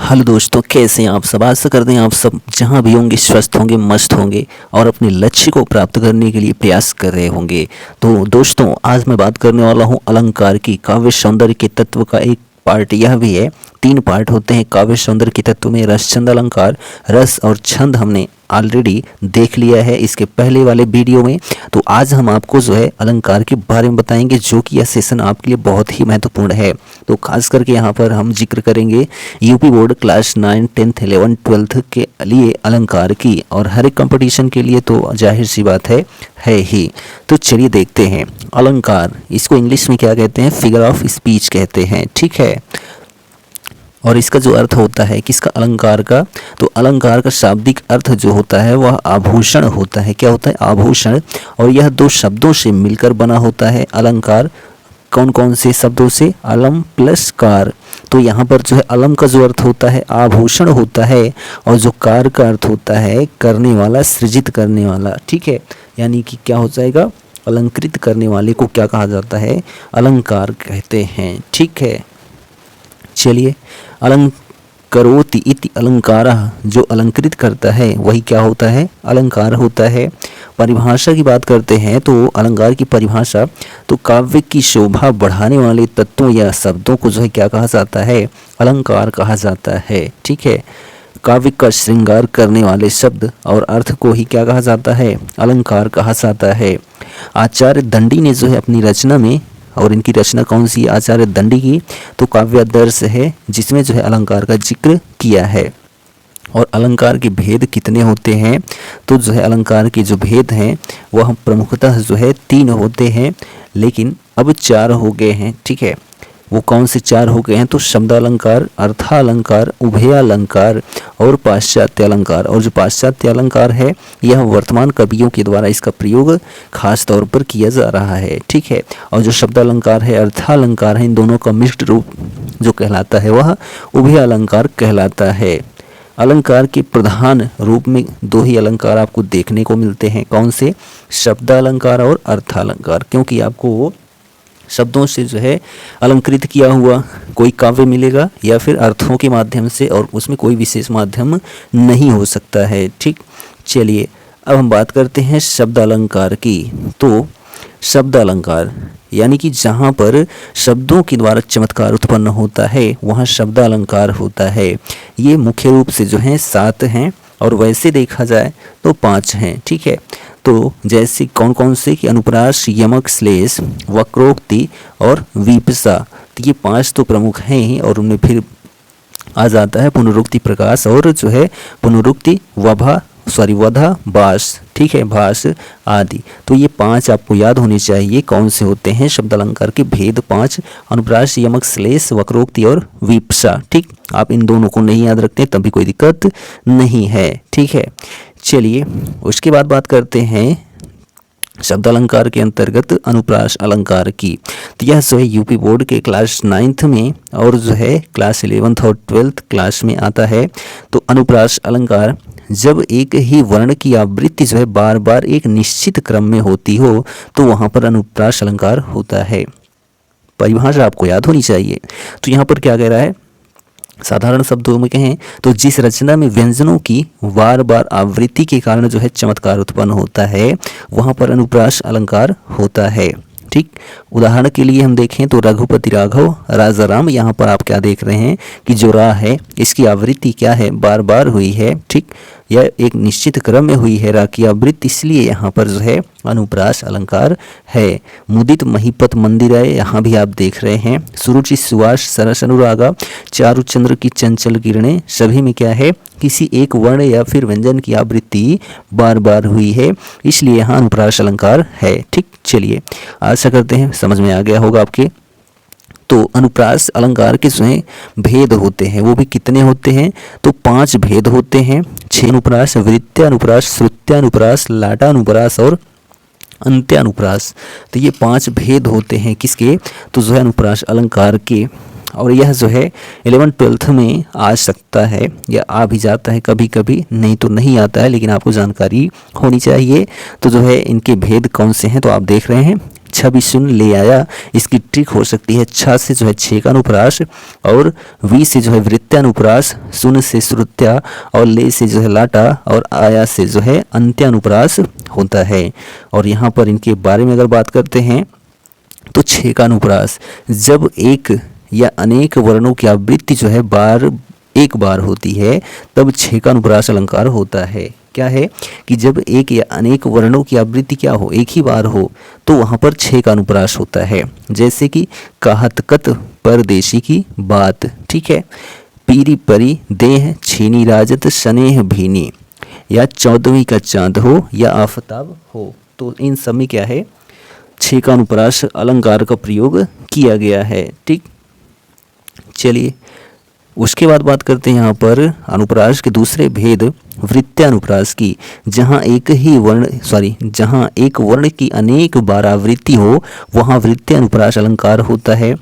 Hello दोस्तों, कैसे हैं आप सब। आशा करते हैं आप सब जहां भी होंगे स्वस्थ होंगे, मस्त होंगे और अपने लक्ष्य को प्राप्त करने के लिए प्रयास कर रहे होंगे। तो दोस्तों, आज मैं बात करने वाला हूं अलंकार की। काव्य सौंदर्य के तत्व का एक पार्ट यह भी है। 3 पार्ट होते हैं काव्य सौंदर्य के तत्व में। रस, छंद, अलंकार। रस और छंद हमने ऑलरेडी देख लिया है इसके पहले वाले वीडियो में। तो आज हम आपको जो है अलंकार के बारे में बताएंगे, जो कि यह सेशन आपके लिए बहुत ही महत्वपूर्ण है। तो खास करके यहाँ पर हम जिक्र करेंगे UP board class 9, 10th, 11th, 12th के लिए अलंकार की, और हर एक कंपटीशन के लिए तो जाहिर सी बात है ही। तो चलिए देखते हैं अलंकार। इसको इंग्लिश में क्या कहते हैं? फिगर ऑफ स्पीच कहते हैं, ठीक है। और इसका जो अर्थ होता है किसका? अलंकार का। तो अलंकार का शाब्दिक अर्थ जो होता है वह आभूषण होता है। क्या होता है? आभूषण। और यह 2 शब्दों से मिलकर बना होता है अलंकार। कौन कौन से शब्दों से? अलम प्लस कार। तो यहाँ पर जो है अलम का जो अर्थ होता है आभूषण होता है, और जो कार का अर्थ होता है करने वाला, सृजित करने वाला, ठीक है। यानी कि क्या हो जाएगा? अलंकृत करने वाले को क्या कहा जाता है? अलंकार कहते हैं, ठीक है। चलिए, अलंकरोति इति अलंकारः, जो अलंकृत करता है वही क्या होता है? अलंकार होता है। परिभाषा की बात करते हैं तो अलंकार की परिभाषा, तो काव्य की शोभा बढ़ाने वाले तत्वों या शब्दों को जो है क्या कहा जाता है? अलंकार कहा जाता है, ठीक है। काव्य का श्रृंगार करने वाले शब्द और अर्थ को ही क्या कहा जाता है? अलंकार कहा जाता है। आचार्य दंडी ने जो है अपनी रचना में, और इनकी रचना कौन सी? आचार्य दंडी की। तो काव्यादर्श है जिसमें जो है अलंकार का जिक्र किया है। और अलंकार के भेद कितने होते हैं? तो जो है अलंकार के जो भेद हैं वह प्रमुखतः जो है 3 होते हैं, लेकिन अब 4 हो गए हैं, ठीक है। वो कौन से 4 हो गए हैं? तो शब्दालंकार, अर्थालंकार, उभयालंकार और पाश्चात्य अलंकार। और जो पाश्चात्य अलंकार है यह वर्तमान कवियों के द्वारा इसका प्रयोग खास तौर पर किया जा रहा है, ठीक है। और जो शब्दालंकार है, अर्थालंकार है, इन दोनों का मिश्र रूप जो कहलाता है वह उभयालंकार कहलाता है। अलंकार के प्रधान रूप में 2 ही अलंकार आपको देखने को मिलते हैं। कौन से? शब्दालंकार और अर्थालंकार। क्योंकि आपको शब्दों से जो है अलंकृत किया हुआ कोई काव्य मिलेगा या फिर अर्थों के माध्यम से, और उसमें कोई विशेष माध्यम नहीं हो सकता है, ठीक। चलिए, अब हम बात करते हैं शब्द अलंकार की। तो शब्द अलंकार यानी कि जहाँ पर शब्दों के द्वारा चमत्कार उत्पन्न होता है वहाँ शब्द अलंकार होता है। ये मुख्य रूप से जो हैं 7 हैं, और वैसे देखा जाए तो 5 हैं, ठीक है। तो जैसे कौन कौन से? कि अनुप्रास, यमक, श्लेष, वक्रोक्ति और विपसा। तो ये 5 तो प्रमुख हैं ही, और उनमें फिर आ जाता है पुनरुक्ति, प्रकाश, और जो है पुनरुक्ति, वधा, भास, ठीक है, भास आदि। तो ये 5 आपको याद होने चाहिए। कौन से होते हैं? शब्द अलंकार के भेद 5: अनुप्रास, यमक, श्लेष, वक्रोक्ति और विपसा, ठीक। आप इन दोनों को नहीं याद रखते तब भी कोई दिक्कत नहीं है, ठीक है। चलिए, उसके बाद बात करते हैं शब्द अलंकार के अंतर्गत अनुप्रास अलंकार की। तो यह जो है यूपी बोर्ड के क्लास 9th में और जो है क्लास 11th और 12th क्लास में आता है। तो अनुप्रास अलंकार, जब एक ही वर्ण की आवृत्ति जो है बार बार एक निश्चित क्रम में होती हो तो वहाँ पर अनुप्रास अलंकार होता है। परिभाषा आपको याद होनी चाहिए। तो यहाँ पर क्या कह रहा है? साधारण शब्दों में कहें तो जिस रचना में व्यंजनों की बार बार आवृत्ति के कारण जो है चमत्कार उत्पन्न होता है वहाँ पर अनुप्रास अलंकार होता है, ठीक। उदाहरण के लिए हम देखें तो रघुपति राघव राजाराम, यहाँ पर आप क्या देख रहे हैं कि जो रा है इसकी आवृत्ति क्या है? बार बार हुई है, ठीक। यह एक निश्चित क्रम में हुई है रा की आवृत्ति, इसलिए यहाँ पर जो है अनुप्रास अलंकार है। मुदित महीपत मंदिराय, यहाँ भी आप देख रहे हैं। सुरुचि सुवास सरस अनुरागा, चारुचंद्र की चंचल किरणें, सभी में क्या है? किसी एक वर्ण या फिर व्यंजन की आवृत्ति बार बार हुई है, इसलिए यहाँ अनुप्रास अलंकार है, ठीक। चलिए, आशा करते हैं समझ में आ गया होगा आपके। तो अनुप्रास अलंकार के जो हैं भेद होते हैं वो भी कितने होते हैं? तो 5 भेद होते हैं। 6 अनुप्रास, वृत्यानुप्रास, श्रुत्यानुप्रास, लाटानुप्रास और अंत्यानुप्रास। तो ये 5 भेद होते हैं किसके? तो जो है अनुप्रास अलंकार के। और यह जो है 11th-12th में आ सकता है या आ भी जाता है कभी कभी, नहीं तो नहीं आता है, लेकिन आपको जानकारी होनी चाहिए। तो जो है इनके भेद कौन से हैं तो आप देख रहे हैं छवि शून्य ले आया। इसकी ट्रिक हो सकती है छ से जो है छे का अनुप्रास, और वी से जो है वृत्तानुप्रास, शून्य से श्रुत्या, और ले से जो है लाटा, और आया से जो है अंत्यानुप्रास होता है। और यहाँ पर इनके बारे में अगर बात करते हैं तो छे का अनुप्रास, जब एक या अनेक वर्णों की आवृत्ति जो है एक बार होती है तब छे का अनुप्रास अलंकार होता है। क्या है कि जब एक या अनेक वर्णों की आवृत्ति क्या हो, एक ही बार हो, तो वहाँ पर छे का अनुप्रास होता है। जैसे कि कहत कत परदेशी की बात, ठीक है, पीरी परी देह छीनी राजत स्नेह भीनी, या 14वीं का चांद हो या आफताब हो, तो इन सब में क्या है, छे का अनुप्रास अलंकार का प्रयोग किया गया है। ठीक, चलिए उसके बाद बात करते हैं यहाँ पर अनुप्रास के दूसरे भेद वृत्तानुप्रास की, जहाँ एक वर्ण की अनेक बार आवृत्ति हो वहाँ वृत्तानुप्रास अलंकार होता है।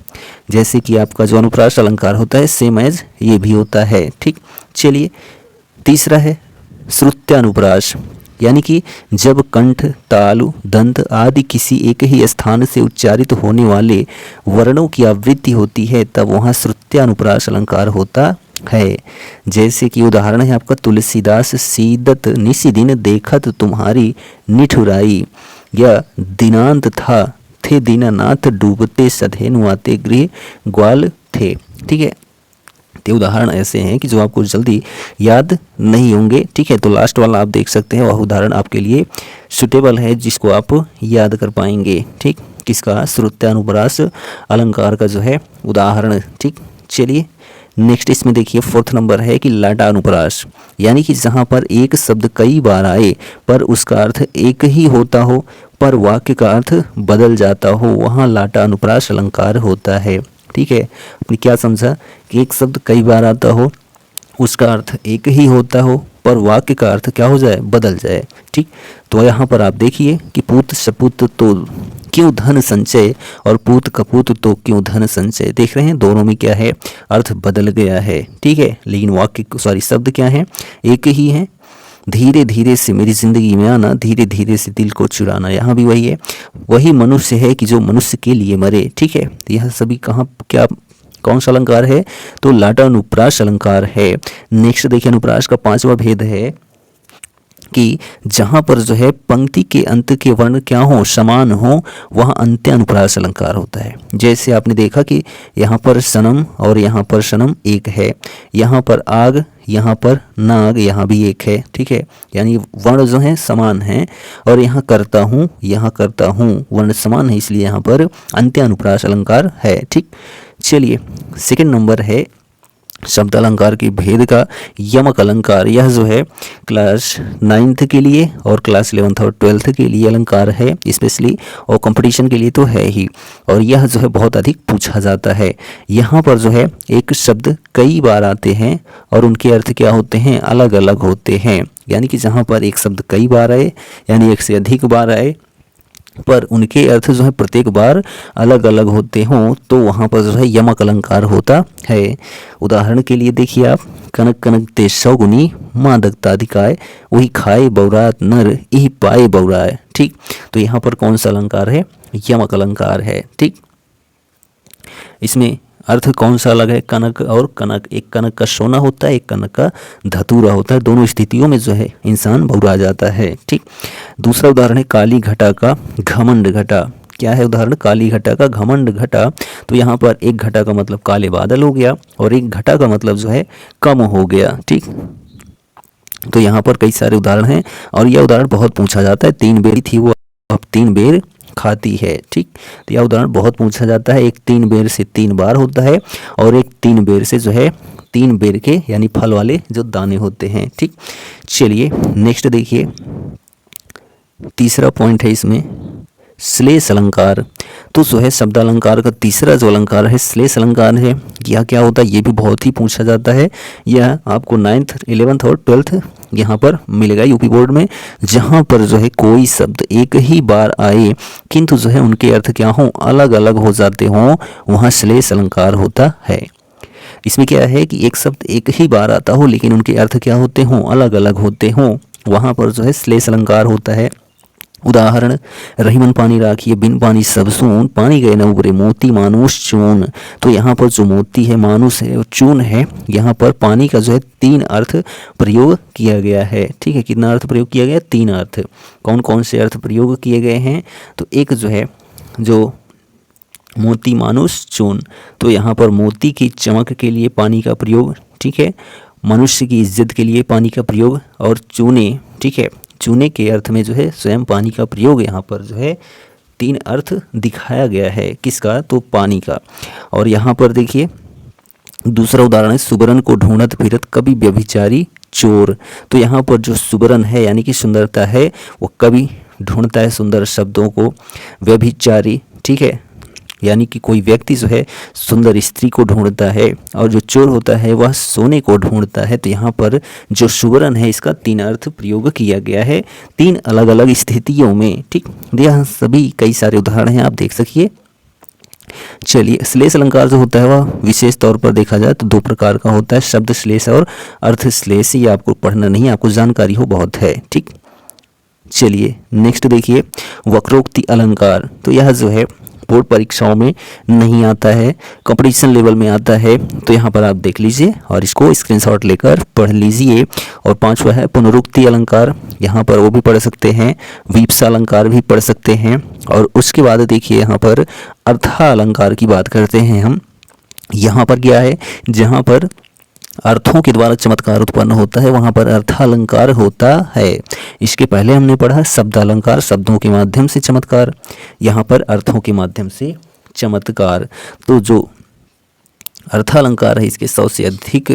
जैसे कि आपका जो अनुप्रास अलंकार होता है सेम एज ये भी होता है। ठीक, चलिए तीसरा है श्रुत्यानुप्रास, यानी कि जब कंठ, तालु, दंत आदि किसी एक ही स्थान से उच्चारित होने वाले वर्णों की आवृत्ति होती है तब वहाँ श्रुत्यानुप्रास अलंकार होता है। जैसे कि उदाहरण है आपका तुलसीदास सीदत निशिदिन देखत तुम्हारी निठुराई, या दिनांत था थे दीनानाथ डूबते सधेनु आते गृह ग्वाल थे। ठीक है, तो उदाहरण ऐसे हैं कि जो आपको जल्दी याद नहीं होंगे। ठीक है, तो लास्ट वाला आप देख सकते हैं, वह उदाहरण आपके लिए सुटेबल है जिसको आप याद कर पाएंगे। ठीक, किसका, श्रुत्यानुप्रास अलंकार का जो है उदाहरण। ठीक, चलिए नेक्स्ट इसमें देखिए फोर्थ नंबर है कि लाटानुप्रास, यानी कि जहाँ पर एक शब्द कई बार आए पर उसका अर्थ एक ही होता हो पर वाक्य का अर्थ बदल जाता हो वहाँ लाटानुप्रास अलंकार होता है। ठीक है, आपने क्या समझा कि एक शब्द कई बार आता हो, उसका अर्थ एक ही होता हो पर वाक्य का अर्थ क्या हो जाए, बदल जाए। ठीक, तो यहाँ पर आप देखिए कि पूत सपूत तो क्यों धन संचय और पूत कपूत तो क्यों धन संचय, देख रहे हैं दोनों में क्या है, अर्थ बदल गया है। ठीक है, लेकिन वाक्य शब्द क्या है, एक ही है। धीरे धीरे से मेरी ज़िंदगी में आना, धीरे धीरे से दिल को चुराना, यहाँ भी वही है। वही मनुष्य है कि जो मनुष्य के लिए मरे। ठीक है, यह सभी कहाँ क्या कौन सा अलंकार है, तो लाटानुप्रास अलंकार है। नेक्स्ट देखिए अनुप्रास का पांचवा भेद है कि जहाँ पर जो है पंक्ति के अंत के वर्ण क्या हो, समान हो, वहाँ अंत्यानुप्रास अलंकार होता है। जैसे आपने देखा कि यहाँ पर सनम और यहाँ पर सनम एक है, यहाँ पर आग, यहाँ पर नाग, यहाँ भी एक है। ठीक है, यानी वर्ण जो है समान हैं। और यहाँ करता हूँ वर्ण समान है, इसलिए यहाँ पर अंत्यानुप्रास अलंकार है। ठीक, चलिए सेकंड नंबर है शब्द अलंकार के भेद का यमक अलंकार। यह जो है क्लास 9th के लिए और क्लास 11th और 12th के लिए अलंकार है स्पेशली, और कंपटीशन के लिए तो है ही। और यह जो है बहुत अधिक पूछा जाता है। यहाँ पर जो है एक शब्द कई बार आते हैं और उनके अर्थ क्या होते हैं, अलग अलग होते हैं। यानी कि जहाँ पर एक शब्द कई बार आए, यानी एक से अधिक बार आए, पर उनके अर्थ जो है प्रत्येक बार अलग अलग होते हों, तो वहाँ पर जो है यमक अलंकार होता है। उदाहरण के लिए देखिए आप, कनक कनक ते सौगुनी मादकताधिकाय, वही खाए बौरात नर यही पाए बौराए। ठीक, तो यहाँ पर कौन सा अलंकार है, यमक अलंकार है। ठीक, इसमें अर्थ कौन सा अलग है, कनक और कनक, एक कनक का सोना होता है, एक कनक का धतूरा होता है। दोनों स्थितियों में जो है इंसान बौरा जाता है। ठीक, दूसरा उदाहरण है काली घटा का घमंड घटा। क्या है उदाहरण, काली घटा का घमंड घटा। तो यहाँ पर एक घटा का मतलब काले बादल हो गया और एक घटा का मतलब जो है कम हो गया। ठीक, तो यहाँ पर कई सारे उदाहरण हैं और यह उदाहरण बहुत पूछा जाता है। 3 बेर थी वो अब 3 बेर खाती है। ठीक, तो यह उदाहरण बहुत पूछा जाता है। एक 3 बेर से 3 बार होता है और एक 3 बेर से जो है 3 बेर के यानी फल वाले जो दाने होते हैं। ठीक, चलिए नेक्स्ट देखिए, तीसरा पॉइंट है इसमें श्लेष अलंकार। तो जो है शब्द अलंकार का तीसरा जो अलंकार है श्लेष अलंकार है। यह क्या होता है, ये भी बहुत ही पूछा जाता है। यह आपको 9th 11th और 12th यहाँ पर मिलेगा यूपी बोर्ड में। जहाँ पर जो है कोई शब्द एक ही बार आए किंतु जो है उनके अर्थ क्या हों, अलग अलग हो जाते हों, वहाँ श्लेष अलंकार होता है। इसमें क्या है कि एक शब्द एक ही बार आता हो लेकिन उनके अर्थ क्या होते हों, अलग अलग होते हों, वहाँ पर जो है श्लेष अलंकार होता है। उदाहरण रहीमन पानी राखिए बिन पानी सब सून पानी गए न उबरे मोती मानुष चून। तो यहाँ पर जो मोती है मानुष है और चून है, यहाँ पर पानी का जो है 3 अर्थ प्रयोग किया गया है। ठीक है, कितना अर्थ प्रयोग किया गया? 3 अर्थ। कौन कौन से अर्थ प्रयोग किए गए हैं? तो एक जो है जो मोती मानुष चून, तो यहाँ पर मोती की चमक के लिए पानी का प्रयोग, ठीक है, मनुष्य की इज्जत के लिए पानी का प्रयोग, और चूने, ठीक है, चूने के अर्थ में जो है स्वयं पानी का प्रयोग यहाँ पर जो है 3 अर्थ दिखाया गया है। किसका? तो पानी का। और यहाँ पर देखिए दूसरा उदाहरण है सुबरन को ढूंढत फिरत कभी व्यभिचारी चोर। तो यहाँ पर जो सुबरन है यानी कि सुंदरता है, वो कभी ढूंढता है सुंदर शब्दों को, व्यभिचारी, ठीक है, यानी कि कोई व्यक्ति जो है सुंदर स्त्री को ढूंढता है, और जो चोर होता है वह सोने को ढूंढता है। तो यहाँ पर जो सुवर्ण है इसका 3 अर्थ प्रयोग किया गया है 3 अलग अलग स्थितियों में। ठीक, यह सभी कई सारे उदाहरण हैं, आप देख सकिए। चलिए, श्लेष अलंकार जो होता है वह विशेष तौर पर देखा जाए तो 2 प्रकार का होता है, शब्द श्लेष और अर्थ श्लेष। ये आपको पढ़ना नहीं, आपको जानकारी हो बहुत है। ठीक, चलिए नेक्स्ट देखिए वक्रोक्ति अलंकार। तो यह जो है बोर्ड परीक्षाओं में नहीं आता है, कंपटीशन लेवल में आता है। तो यहाँ पर आप देख लीजिए और इसको स्क्रीनशॉट लेकर पढ़ लीजिए। और 5वां है पुनरुक्ति अलंकार, यहाँ पर वो भी पढ़ सकते हैं, वीप्सा अलंकार भी पढ़ सकते हैं। और उसके बाद देखिए यहाँ पर अर्था अलंकार की बात करते हैं हम। यहाँ पर क्या है, जहाँ पर अर्थों के द्वारा चमत्कार उत्पन्न होता है वहाँ पर अर्थालंकार होता है। इसके पहले हमने पढ़ा शब्द अलंकार, शब्दों के माध्यम से चमत्कार, यहाँ पर अर्थों के माध्यम से चमत्कार। तो जो अर्थालंकार है इसके 100 से अधिक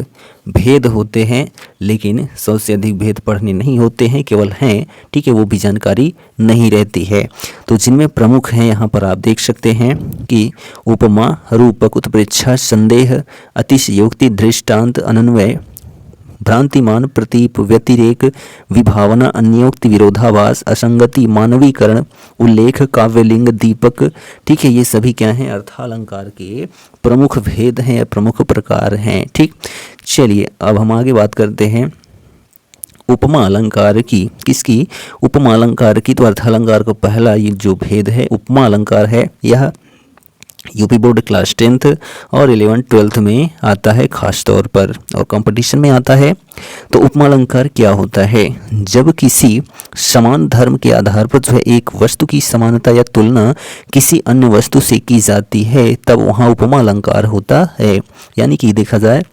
भेद होते हैं, लेकिन 100 से अधिक भेद पढ़ने नहीं होते हैं, केवल हैं, ठीक है, वो भी जानकारी नहीं रहती है। तो जिनमें प्रमुख हैं यहाँ पर आप देख सकते हैं कि उपमा, रूपक, उत्प्रेक्षा, संदेह, अतिशयोक्ति, दृष्टांत, अनन्वय, भ्रांतिमान, प्रतीप, व्यतिरेक, विभावना, अन्योक्ति, विरोधाभास, असंगति, मानवीकरण, उल्लेख, काव्यलिंग, दीपक। ठीक है, ये सभी क्या हैं? अर्थालंकार के प्रमुख भेद हैं, प्रमुख प्रकार हैं। ठीक, चलिए अब हम आगे बात करते हैं उपमा अलंकार की। किसकी? उपमा अलंकार की। तो अर्थालंकार का पहला ये जो भेद है उपमा अलंकार है, यह यूपी बोर्ड क्लास 10th और 11th 12th में आता है खास तौर पर, और कंपटीशन में आता है। तो उपमा अलंकार क्या होता है? जब किसी समान धर्म के आधार पर जो है एक वस्तु की समानता या तुलना किसी अन्य वस्तु से की जाती है तब वहाँ उपमा अलंकार होता है। यानी कि देखा जाए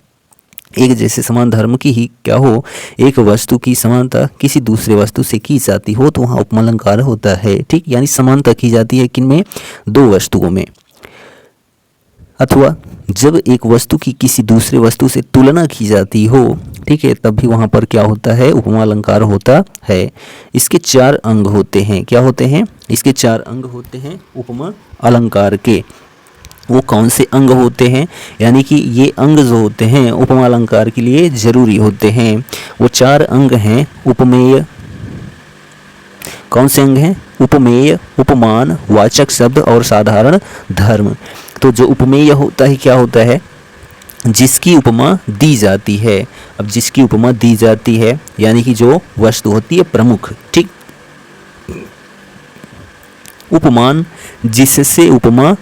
एक जैसे समान धर्म की ही क्या हो, एक वस्तु की समानता किसी दूसरे वस्तु से की जाती हो तो वहाँ उपमा अलंकार होता है। ठीक, यानी समानता की जाती है किनमें? 2 वस्तुओं में। अथवा जब एक वस्तु की किसी दूसरे वस्तु से तुलना की जाती हो, ठीक है, तब भी वहाँ पर क्या होता है? उपमा अलंकार होता है। इसके 4 अंग होते हैं। क्या होते हैं? इसके 4 अंग होते हैं उपमा अलंकार के। वो कौन से अंग होते हैं? यानी कि ये अंग जो होते हैं उपमा अलंकार के लिए जरूरी होते हैं। वो 4 अंग हैं उपमेय। कौन से अंग हैं? उपमेय, उपमान, वाचक शब्द और साधारण धर्म। तो जो उपमेय होता है क्या होता है? जिसकी उपमा दी जाती है। अब जिसकी उपमा दी जाती है यानी कि जो वस्तु होती है प्रमुख। ठीक, उपमान जिससे उपमा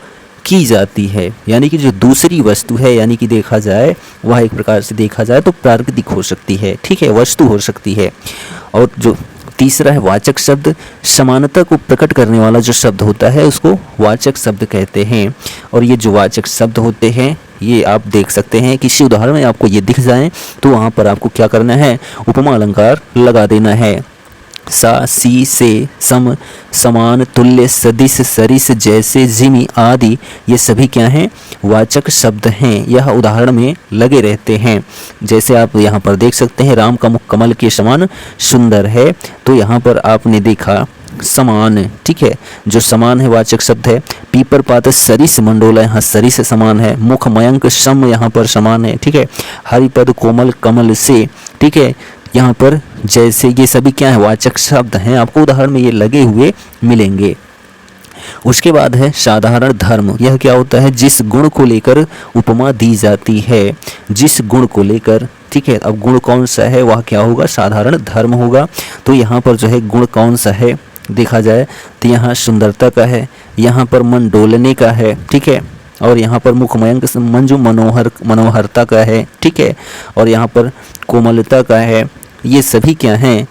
की जाती है, यानी कि जो दूसरी वस्तु है, यानी कि देखा जाए वह एक प्रकार से देखा जाए तो प्राकृतिक हो सकती है, ठीक है, वस्तु हो सकती है। और जो तीसरा है वाचक शब्द, समानता को प्रकट करने वाला जो शब्द होता है उसको वाचक शब्द कहते हैं। और ये जो वाचक शब्द होते हैं ये आप देख सकते हैं, किसी उदाहरण में आपको ये दिख जाए तो वहाँ पर आपको क्या करना है? उपमा अलंकार लगा देना है। सा, सी, से, सम, समान, तुल्य, सदिश, सरिस, जैसे, जिमी आदि ये सभी क्या हैं? वाचक शब्द हैं। यह उदाहरण में लगे रहते हैं। जैसे आप यहाँ पर देख सकते हैं राम का मुख कमल के समान सुंदर है, तो यहाँ पर आपने देखा समान, ठीक है, जो समान है वाचक शब्द है। पीपर पात सरिस मंडोला, यहाँ सरिस समान है। मुख मयंक सम यहाँ पर समान है, ठीक है। हरिपद कोमल कमल से, ठीक है, यहाँ पर जैसे, ये सभी क्या है? वाचक शब्द हैं। आपको उदाहरण में ये लगे हुए मिलेंगे। उसके बाद है साधारण धर्म। यह क्या होता है? जिस गुण को लेकर उपमा दी जाती है, जिस गुण को लेकर, ठीक है। अब गुण कौन सा है? वह क्या होगा? साधारण धर्म होगा। तो यहाँ पर जो है गुण कौन सा है? देखा जाए तो यहाँ सुंदरता का है, यहाँ पर मन डोलने का है, ठीक है, और यहाँ पर मुखमयंक मंजू मनोहरता का है, ठीक है, और यहाँ पर कोमलता का है। ये सभी क्या हैं?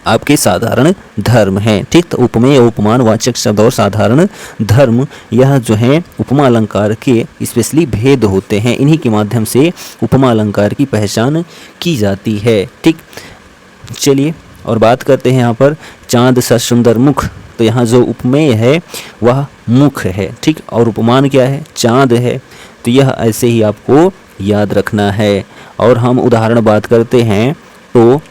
आपके साधारण धर्म हैं, ठीक। तो उपमेय उपमान वाचक शब्द और साधारण धर्म, यह जो है उपमा अलंकार के स्पेशली भेद होते हैं। इन्हीं के माध्यम से उपमा अलंकार की पहचान की जाती है, ठीक। चलिए और बात करते हैं यहाँ पर चांद सा सुंदर मुख। तो यहाँ जो उपमेय है वह मुख है, ठीक, और उपमान क्या है? चांद है। तो यह ऐसे ही आपको याद रखना है। और हम उदाहरण बात करते हैं तो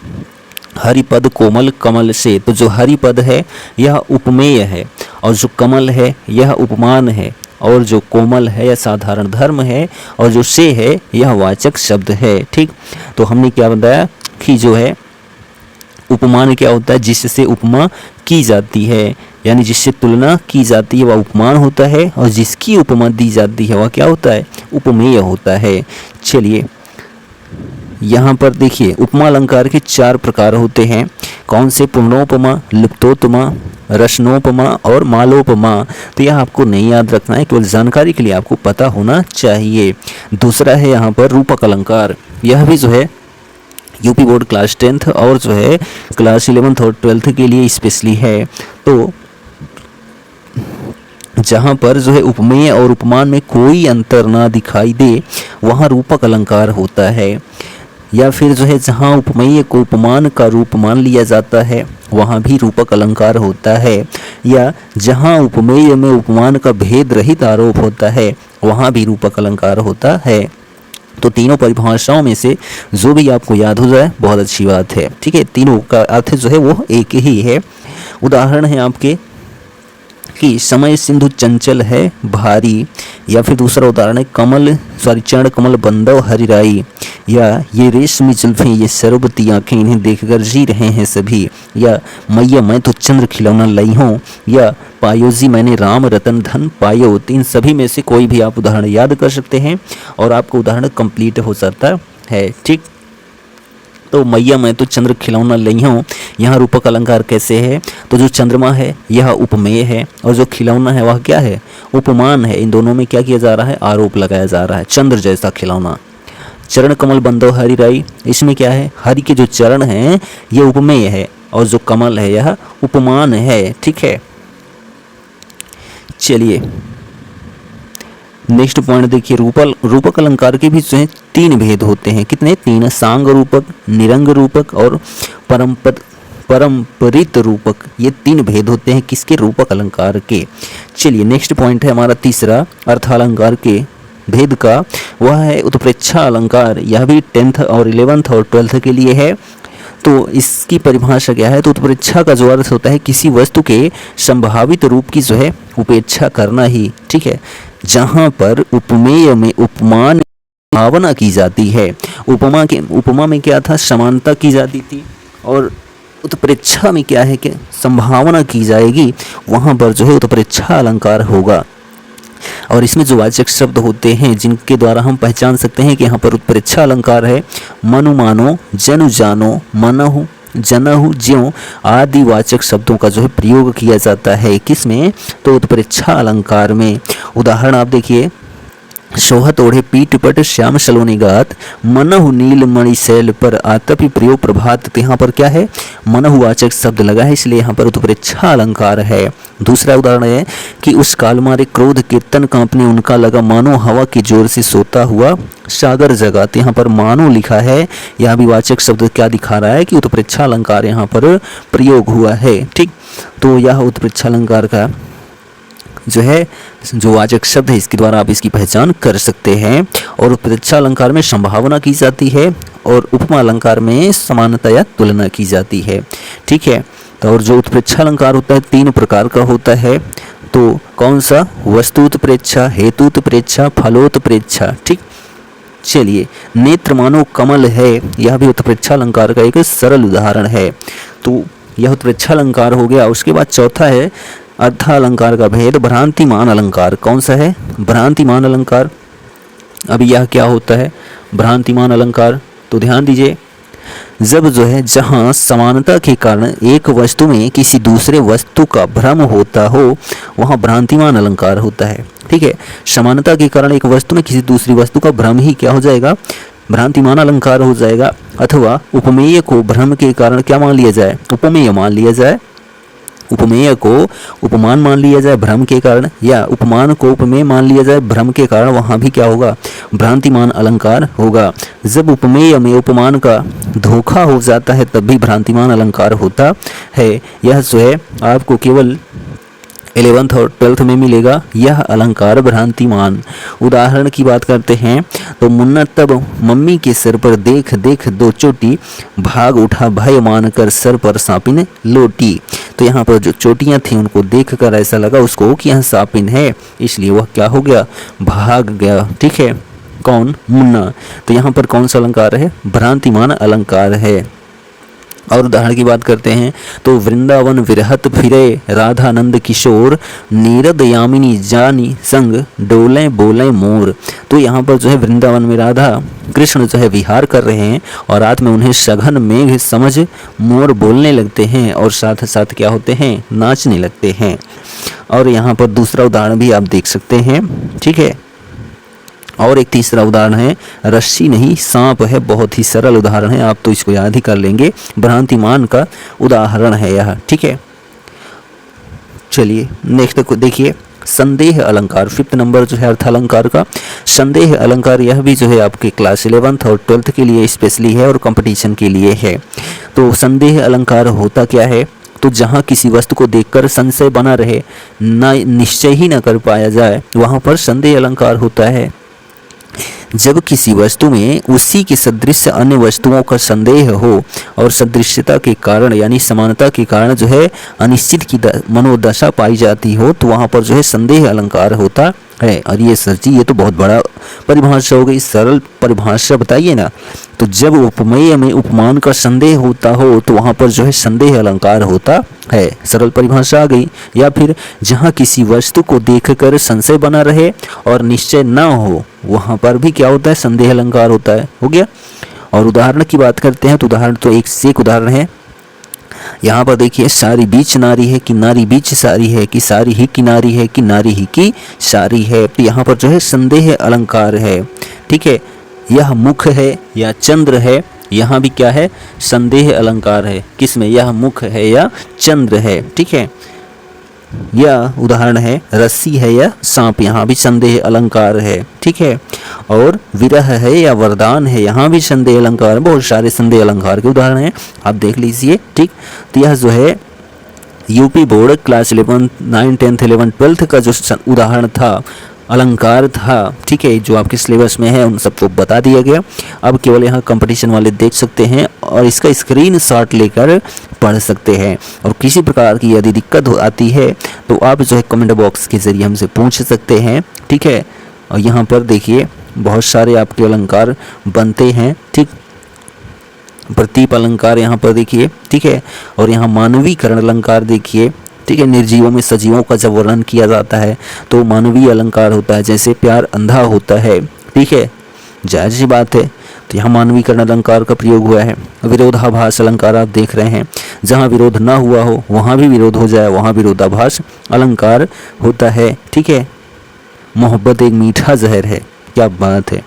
हरिपद कोमल कमल से। तो जो हरिपद है यह उपमेय है, और जो कमल है यह उपमान है, और जो कोमल है यह साधारण धर्म है, और जो से है यह वाचक शब्द है, ठीक। तो हमने क्या बताया कि जो है उपमान क्या होता है? जिससे उपमा की जाती है, यानी जिससे तुलना की जाती है वह उपमान होता है, और जिसकी उपमा दी जाती है वह क्या होता है? उपमेय होता है। चलिए यहाँ पर देखिए उपमा अलंकार के 4 प्रकार होते हैं। कौन से? पूर्णोपमा, लुप्तोपमा, रसनोपमा और मालोपमा। तो यह आपको नहीं याद रखना है, केवल जानकारी के लिए आपको पता होना चाहिए। दूसरा है यहाँ पर रूपक अलंकार। यह भी जो है यूपी बोर्ड क्लास 10th और जो है क्लास 11th और 12th के लिए स्पेशली है। तो जहाँ पर जो है उपमेय और उपमान में कोई अंतर ना दिखाई दे वहाँ रूपक अलंकार होता है। या फिर जो है जहाँ उपमेय को उपमान का रूप मान लिया जाता है वहाँ भी रूपक अलंकार होता है। या जहाँ उपमेय में उपमान का भेद रहित आरोप होता है वहाँ भी रूपक अलंकार होता है। तो तीनों परिभाषाओं में से जो भी आपको याद हो जाए बहुत अच्छी बात है, ठीक है। तीनों का अर्थ जो है वो एक ही है। उदाहरण है आपके कि समय सिंधु चंचल है भारी, या फिर दूसरा उदाहरण है चरण कमल बंदव हरिराई, या ये रेशमी जुल्फें ये सरबती आंखें इन्हें देखकर जी रहे हैं सभी, या मैया मैं तो चंद्र खिलौना लाई हूँ, या पायोजी मैंने राम रतन धन पायो। इन सभी में से कोई भी आप उदाहरण याद कर सकते हैं और आपका उदाहरण कंप्लीट हो सकता है, ठीक। तो मैया मैं तो चंद्र खिलौना लाई हूँ, यहाँ रूपक अलंकार कैसे है? तो जो चंद्रमा है यह उपमेय है, और जो खिलौना है वह क्या है? उपमान है। इन दोनों में क्या किया जा रहा है? आरोप लगाया जा रहा है। चंद्र जैसा खिलौना। चरण कमल बंदो हरिराई, इसमें क्या है? हरि के जो चरण हैं ये उपमेय है, और जो कमल है यह उपमान है, ठीक है। चलिए नेक्स्ट पॉइंट देखिए, रूपक अलंकार के भी जो है 3 भेद होते हैं। कितने? 3। सांग रूपक, निरंग रूपक और परंपरित रूपक। ये 3 भेद होते हैं किसके? रूपक अलंकार के। चलिए नेक्स्ट पॉइंट है हमारा तीसरा अर्थालंकार के भेद का, वह है उत्प्रेक्षा अलंकार। यह भी 10th और 11th और 12th के लिए है। तो इसकी परिभाषा क्या है? तो उत्प्रेक्षा का जो अर्थ होता है किसी वस्तु के संभावित रूप की जो है उपेक्षा करना ही, ठीक है। जहाँ पर उपमेय में उपमान भावना की जाती है, उपमा में क्या था? समानता की जाती थी, और उत्प्रेक्षा में क्या है कि संभावना की जाएगी, वहाँ पर जो है उत्प्रेक्षा अलंकार होगा। और इसमें जो वाचक शब्द होते हैं जिनके द्वारा हम पहचान सकते हैं कि यहाँ पर उत्प्रेक्षा अलंकार है, मनु मानो, जनु जानो, मनहु जनहु ज्यों आदि वाचक शब्दों का जो है प्रयोग किया जाता है। किसमें? तो उत्प्रेक्षा अलंकार में। उदाहरण आप देखिए, सोहत ओढ़े पीठ पट श्याम सलोनी गात, मनहु नील मणि शैल पर आतपि प्रयोग प्रभात। तो यहाँ पर क्या है? मनहु वाचक शब्द लगा है, इसलिए यहाँ पर उत्प्रेक्षा अलंकार है। दूसरा उदाहरण है कि उस काल मारे क्रोध कीर्तन कांपने उनका लगा, मानो हवा की जोर से सोता हुआ सागर जगा। तो यहाँ पर मानो लिखा है, यहाँ भी वाचक शब्द क्या दिखा रहा है कि उत्प्रेक्षा अलंकार यहाँ पर प्रयोग हुआ है, ठीक। तो यह उत्प्रेक्षा अलंकार का जो है जो वाचक शब्द है इसके द्वारा आप इसकी पहचान कर सकते हैं। और उत्प्रेक्षा अलंकार में संभावना की जाती है, और उपमा अलंकार में समानता या तुलना की जाती है, ठीक है। तो और जो उत्प्रेक्षा अलंकार होता है 3 प्रकार का होता है। तो कौन सा? वस्तुत्प्रेक्षा, हेतुत्प्रेक्षा, फलोत्प्रेक्षा, ठीक। चलिए नेत्र मानो कमल है, यह भी उत्प्रेक्षा अलंकार का एक सरल उदाहरण है। तो यह उत्प्रेक्षा अलंकार हो गया। उसके बाद चौथा है अर्थालंकार का भेद, भ्रांतिमान अलंकार। कौन सा है? भ्रांतिमान अलंकार। अब यह क्या होता है भ्रांतिमान अलंकार? तो ध्यान दीजिए, जब जो है जहाँ समानता के कारण एक वस्तु में किसी दूसरे वस्तु का भ्रम होता हो वहाँ भ्रांतिमान अलंकार होता है। ठीक है, समानता के कारण एक वस्तु में किसी दूसरी वस्तु का भ्रम ही क्या हो जाएगा, भ्रांतिमान अलंकार हो जाएगा। अथवा उपमेय को भ्रम के कारण क्या मान लिया जाए, उपमेय मान लिया जाए, उपमेय को उपमान मान लिया जाए भ्रम के कारण, या उपमान को उपमेय मान लिया जाए भ्रम के कारण, वहाँ भी क्या होगा, भ्रांतिमान अलंकार होगा। जब उपमेय में उपमान का धोखा हो जाता है तब भी भ्रांतिमान अलंकार होता है। यह जो है आपको केवल 11th और 12th में मिलेगा यह अलंकार भ्रांतिमान। उदाहरण की बात करते हैं तो मुन्ना तब मम्मी के सिर पर देख देख दो चोटी, भाग उठा भय मानकर सर पर सांपिन लोटी। तो यहाँ पर जो चोटियाँ थी उनको देखकर ऐसा लगा उसको कि यहाँ सांपिन है, इसलिए वह क्या हो गया, भाग गया। ठीक है, कौन, मुन्ना। तो यहाँ पर कौन सा अलंकार है, भ्रांतिमान अलंकार है। और उदाहरण की बात करते हैं तो वृंदावन विरहत फिरे राधानंद किशोर, नीरद यामिनी जानी संग डोले बोले मोर। तो यहाँ पर जो है वृंदावन में राधा कृष्ण जो है विहार कर रहे हैं और रात में उन्हें सघन मेघ समझ मोर बोलने लगते हैं और साथ साथ क्या होते हैं, नाचने लगते हैं। और यहाँ पर दूसरा उदाहरण भी आप देख सकते हैं। ठीक है, और एक तीसरा उदाहरण है रस्सी नहीं सांप है, बहुत ही सरल उदाहरण है, आप तो इसको याद ही कर लेंगे, भ्रांतिमान का उदाहरण है यह। ठीक है, चलिए नेक्स्ट को देखिए, संदेह अलंकार, 5th नंबर जो है अर्थ अलंकार का संदेह अलंकार। यह भी जो है आपके क्लास 11th और 12th के लिए स्पेशली है और कंपटीशन के लिए है। तो संदेह अलंकार होता क्या है, तो जहाँ किसी वस्तु को देखकर संशय बना रहे, ना निश्चय ही न कर पाया जाए, वहाँ पर संदेह अलंकार होता है। जब किसी वस्तु में उसी के सदृश अन्य वस्तुओं का संदेह हो और सदृश्यता के कारण यानी समानता के कारण जो है अनिश्चित की मनोदशा पाई जाती हो तो वहाँ पर जो है संदेह अलंकार होता है। और ये सर जी ये तो बहुत बड़ा परिभाषा हो गई, सरल परिभाषा बताइए ना। तो जब उपमेय में उपमान का संदेह होता हो तो वहाँ पर जो है संदेह अलंकार होता है, सरल परिभाषा आ गई। या फिर जहाँ किसी वस्तु को देखकर संशय बना रहे और निश्चय न हो वहाँ पर भी क्या होता है, संदेह अलंकार होता है। हो गया। और उदाहरण की बात करते हैं तो उदाहरण तो एक से एक उदाहरण है। यहाँ पर देखिए, सारी बीच नारी है कि नारी बीच सारी है कि सारी ही किनारी है कि नारी ही की सारी है। तो यहाँ पर जो है संदेह अलंकार है। ठीक है, यह मुख है या चंद्र है, यहाँ भी क्या है, संदेह अलंकार है। किसमें, यह मुख है या चंद्र है। ठीक है, यह उदाहरण है रस्सी है या सांप, यहाँ भी संदेह अलंकार है। ठीक है, और विरह है या वरदान है, यहाँ भी संदेह अलंकार है। बहुत सारे संदेह अलंकार के उदाहरण हैं, आप देख लीजिए। ठीक, तो यह जो है यूपी बोर्ड क्लास 11, 9, 10, 11, 12 का जो उदाहरण था, अलंकार था, ठीक है, जो आपके सिलेबस में है उन सबको बता दिया गया। अब केवल यहाँ कंपटीशन वाले देख सकते हैं और इसका स्क्रीनशॉट लेकर पढ़ सकते हैं। और किसी प्रकार की यदि दिक्कत आती है तो आप जो है कमेंट बॉक्स के ज़रिए हमसे पूछ सकते हैं। ठीक है, और यहाँ पर देखिए बहुत सारे आपके अलंकार बनते हैं। ठीक, प्रतीप अलंकार यहाँ पर देखिए। ठीक है, और यहाँ मानवीकरण अलंकार देखिए। ठीक है, निर्जीवों में सजीवों का जब वर्णन किया जाता है तो मानवीय अलंकार होता है, जैसे प्यार अंधा होता है। ठीक है, जायज़ सी बात है, तो यहाँ मानवीकरण अलंकार का प्रयोग हुआ है। विरोधाभास अलंकार आप देख रहे हैं, जहाँ विरोध ना हुआ हो वहाँ भी विरोध हो जाए, वहाँ विरोधाभास अलंकार होता है। ठीक है, मोहब्बत एक मीठा जहर है, क्या बात है।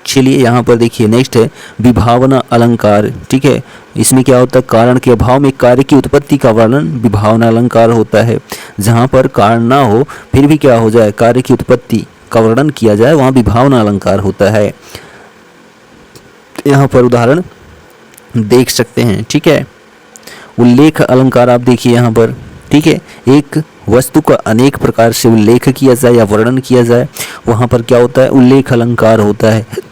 चलिए यहाँ पर देखिए नेक्स्ट है विभावना अलंकार। ठीक है, इसमें क्या होता है, कारण के अभाव में कार्य की उत्पत्ति का वर्णन विभावना अलंकार होता है। जहाँ पर कारण ना हो फिर भी क्या हो जाए, कार्य की उत्पत्ति का वर्णन किया जाए, वहाँ विभावना अलंकार होता है। यहाँ पर उदाहरण देख सकते हैं। ठीक है, उल्लेख अलंकार आप देखिए यहाँ पर। ठीक है, एक वस्तु का अनेक प्रकार से उल्लेख किया जाए या वर्णन किया जाए, वहाँ पर क्या होता है, उल्लेख अलंकार होता है।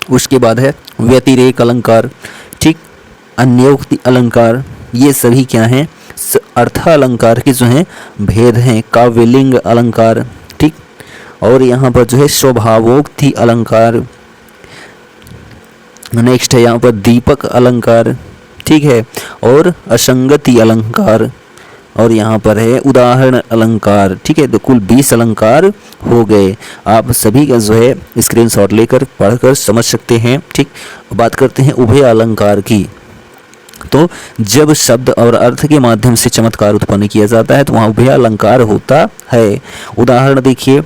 उसके बाद है व्यतिरेक अलंकार। ठीक, अन्योक्ति अलंकार, ये सभी क्या हैं, अर्थ अलंकार के जो हैं भेद हैं। काव्यलिंग अलंकार। ठीक, और यहाँ पर जो है स्वभावोक्ति अलंकार। नेक्स्ट है यहाँ पर दीपक अलंकार। ठीक है, और असंगति अलंकार। और यहाँ पर है उदाहरण अलंकार। ठीक है, तो कुल 20 अलंकार हो गए। आप सभी का जो है स्क्रीनशॉट लेकर पढ़कर समझ सकते हैं। ठीक, बात करते हैं उभय अलंकार की। तो जब शब्द और अर्थ के माध्यम से चमत्कार उत्पन्न किया जाता है तो वहाँ उभय अलंकार होता है। उदाहरण देखिए,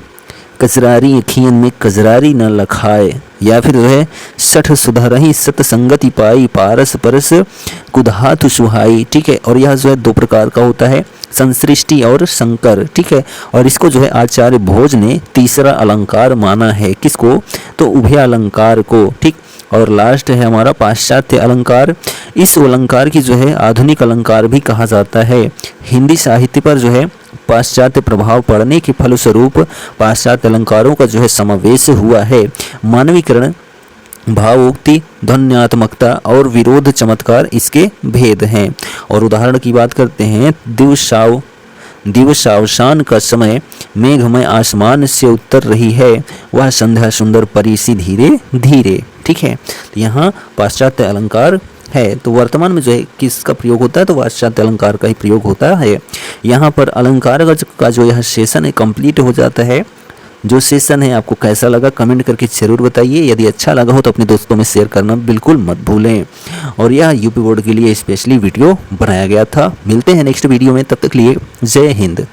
कजरारी अखियन में कजरारी न लखाए, या फिर जो है सठ सुधरही सतसंगति पाई पारस परस कुधातु सुहाई। ठीक है, और यह जो है 2 प्रकार का होता है, संसृष्टि और संकर। ठीक है, और इसको जो है आचार्य भोज ने तीसरा अलंकार माना है। किसको? तो उभय अलंकार को। ठीक, और लास्ट है हमारा पाश्चात्य अलंकार। इस अलंकार की जो है आधुनिक अलंकार भी कहा जाता है। हिंदी साहित्य पर जो है पाश्चात्य प्रभाव पड़ने के फलस्वरूप पाश्चात्य अलंकारों का जो है समावेश हुआ है। मानवीकरण, भावोक्ति, ध्वन्यात्मकता और विरोध चमत्कार इसके भेद हैं। और उदाहरण की बात करते हैं, दिवसावसान का समय मेघमय आसमान से उतर रही है, वह संध्या सुंदर परी सी धीरे धीरे। ठीक है, तो यहाँ पाश्चात्य अलंकार है। तो वर्तमान में जो है किसका प्रयोग होता है? तो पाश्चात्य अलंकार का ही प्रयोग होता है। यहाँ पर अलंकार का जो यह सेशन है कंप्लीट हो जाता है। जो सेशन है आपको कैसा लगा कमेंट करके ज़रूर बताइए। यदि अच्छा लगा हो तो अपने दोस्तों में शेयर करना बिल्कुल मत भूलें। और यह यूपी बोर्ड के लिए स्पेशली वीडियो बनाया गया था। मिलते हैं नेक्स्ट वीडियो में, तब तक लिए जय हिंद।